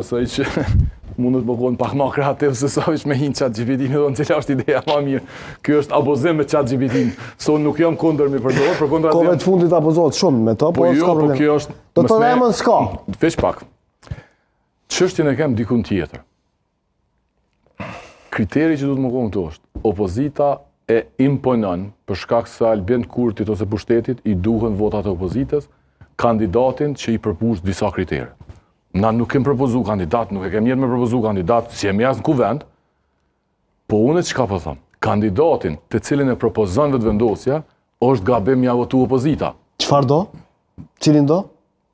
Asaj që mundet më konë pak ma kreativ se sa është me hinë ChatGPT-in dhe në cila është ideja ma mirë. Kjo është abuzim me ChatGPT-in. So nuk jam kundër mi përdorë, për kundër Kove të fundit abuzohet shumë me to, po jo, po kjo është... Do të dhe emën s'ka. Veç pak. Çështjen e kem dikun tjetër. Kriteri që du të më konë këto është, opozita e imponon, për shkak se Albin Kurtit ose pushtetit, i duhen votat e opozitës, kandidatin që i përpush disa kritere. Na nuk kem propozu kandidat, nuk e kem jetë me propozu kandidat, si e mjas në kuvend, po unë çka po them, kandidatin të cilin e propozon vetëvendosja, është gabim ja votu opozita. Çfarë do? Cilin do?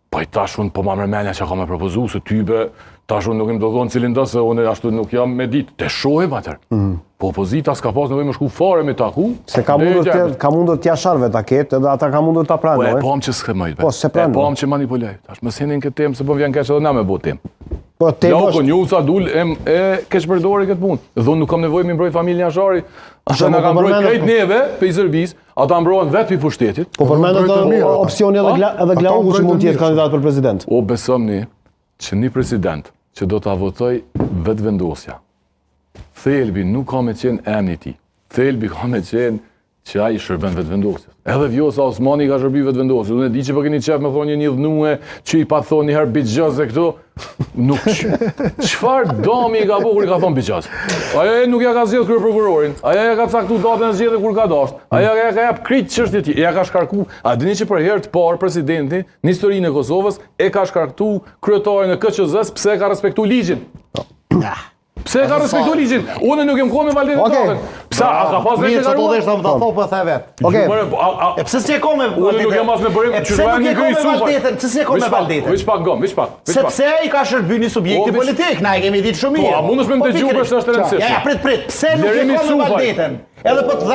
Po i tash unë po ma mërmenja që ka me propozu, se tybe, tash unë nuk im do thonë cilin do, se unë ashtu nuk jam me ditë. Te shohim atër. Po opozita s'ka pas nevojë më shku fare me taku. Se ka mundur t'ja sharve ta ketë, edhe ata ka mundur ta pranojnë. Po e pam që s'ke mëjtë. Po se pranojnë. E pam që manipuloj. Tash më sinin këtë temë, se po vjen keq edhe na me bo temë. Po temë është... Ja, njusa dul e keq përdori këtë punë. Dhe nuk kam nevojë mi mbroj familjen Ashari. Ata na ka mbroj krejt neve, pe i Zërbis, ata mbrohen vetë pi pushtetit. Po përmendet edhe opsioni edhe Glauku që mund të jetë kandidat për president. O besomni që një president që do ta votoj vetëvendosja. Thelbi nuk ka me qenë emni ti. Thelbi ka me qenë që ai shërben vetëvendosjes. Edhe Vjosa Osmani ka shërbi vetëvendosjes. Unë e di që po keni qef me thonë një dhënue që i pa thonë një herë bigjaz e këto. Nuk çfarë dami ka bu kur i ka thonë bigjaz. Ajo nuk ja ka zgjedh krye prokurorin. Ajo ja ka caktuar datën e zgjedhjes kur ka dashur. Ajo ja ka jap krejt çështjet e tij. Ja ka shkarku. A dini që për herë të parë presidenti në historinë e Kosovës e ka shkarkuar kryetarin e KQZ-s pse ka respektuar ligjin. Pse ka respektuar ligjin? Unë nuk jem kohë me Valdetin Tokën. Pse a ka pas vetë karuar? Mirë, çfarë do të thonë po the vet. Okej. E pse s'e ka me Valdetin? Unë nuk jam as me bërim çfarë nuk e ka me Valdetin, pse s'e ka me Valdetin? Veç pak gom, veç pak. Sepse ai ka shërbyer një subjekti politik, na e kemi ditë shumë mirë. Po, a mundesh me më dëgjuar se është e rëndësishme? Ja, prit, pse nuk e ka me Valdetin? Edhe po të